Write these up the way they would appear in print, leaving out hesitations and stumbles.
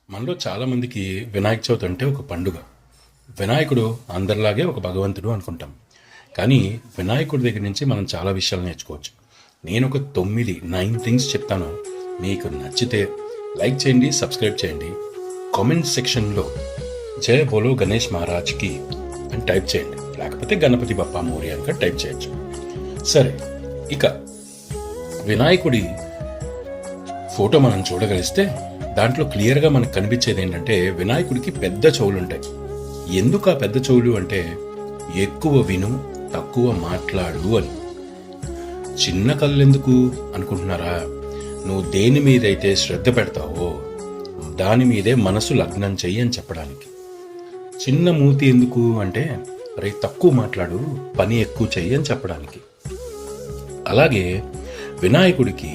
మనలో చాలామందికి వినాయక చవితి అంటే ఒక పండుగ. వినాయకుడు అందరిలాగే ఒక భగవంతుడు అనుకుంటాం. కానీ వినాయకుడి దగ్గర నుంచి మనం చాలా విషయాలు నేర్చుకోవచ్చు. నేను ఒక 9 థింగ్స్ చెప్తాను. మీకు నచ్చితే లైక్ చేయండి, సబ్స్క్రైబ్ చేయండి. కామెంట్ సెక్షన్లో జయ బోలో గణేష్ మహారాజ్కి అని టైప్ చేయండి, లేకపోతే గణపతి బప్పా మోరియా అని టైప్ చేయొచ్చు. సరే, ఇక వినాయకుడి ఫోటో మనం చూడగలిస్తే దాంట్లో క్లియర్గా మనకు కనిపించేది ఏంటంటే వినాయకుడికి పెద్ద చెవులు ఉంటాయి. ఎందుకు ఆ పెద్ద చెవులు అంటే ఎక్కువ విను, తక్కువ మాట్లాడు అని. చిన్న కళ్ళెందుకు అనుకుంటున్నారా? నువ్వు దేని మీదైతే శ్రద్ధ పెడతావో దాని మీదే మనసు లగ్నం చెయ్యి అని చెప్పడానికి. చిన్న మూతి ఎందుకు అంటే రే తక్కువ మాట్లాడు, పని ఎక్కువ చెయ్యి అని చెప్పడానికి. అలాగే వినాయకుడికి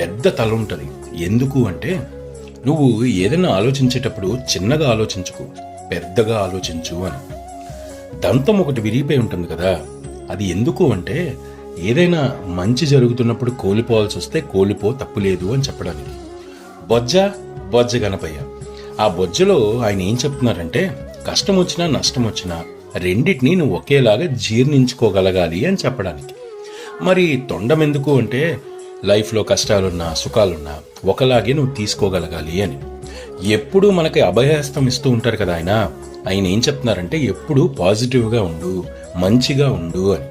పెద్ద తల ఉంటుంది. ఎందుకు అంటే నువ్వు ఏదైనా ఆలోచించేటప్పుడు చిన్నగా ఆలోచించుకు, పెద్దగా ఆలోచించు అని. దంతం ఒకటి విరిగిపోయి ఉంటుంది కదా, అది ఎందుకు అంటే ఏదైనా మంచి జరుగుతున్నప్పుడు కోల్పోవాల్సి వస్తే కోల్పో, తప్పులేదు అని చెప్పడానికి. బొజ్జ గణపయ్య. ఆ బొజ్జలో ఆయన ఏం చెప్తున్నారంటే కష్టం వచ్చినా నష్టం వచ్చినా రెండింటినీ నువ్వు ఒకేలాగా జీర్ణించుకోగలగాలి అని చెప్పడానికి. మరి తొండం ఎందుకు అంటే లైఫ్లో కష్టాలున్నా సుఖాలున్నా ఒకలాగే నువ్వు తీసుకోగలగాలి అని. ఎప్పుడూ మనకి అభయహస్తం ఇస్తూ ఉంటారు కదా ఆయన ఏం చెప్తున్నారంటే ఎప్పుడూ పాజిటివ్గా ఉండు, మంచిగా ఉండు అని.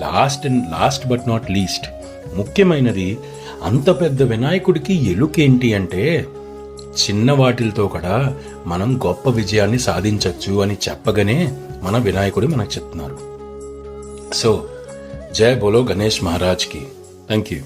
లాస్ట్ బట్ నాట్ లీస్ట్, ముఖ్యమైనది, అంత పెద్ద వినాయకుడికి ఎలుకేంటి అంటే చిన్న వాటిలతో కూడా మనం గొప్ప విజయాన్ని సాధించవచ్చు అని చెప్పగానే మన వినాయకుడు మనకు చెప్తున్నారు. సో జయ బోలో గణేష్ మహారాజ్కి. Thank you.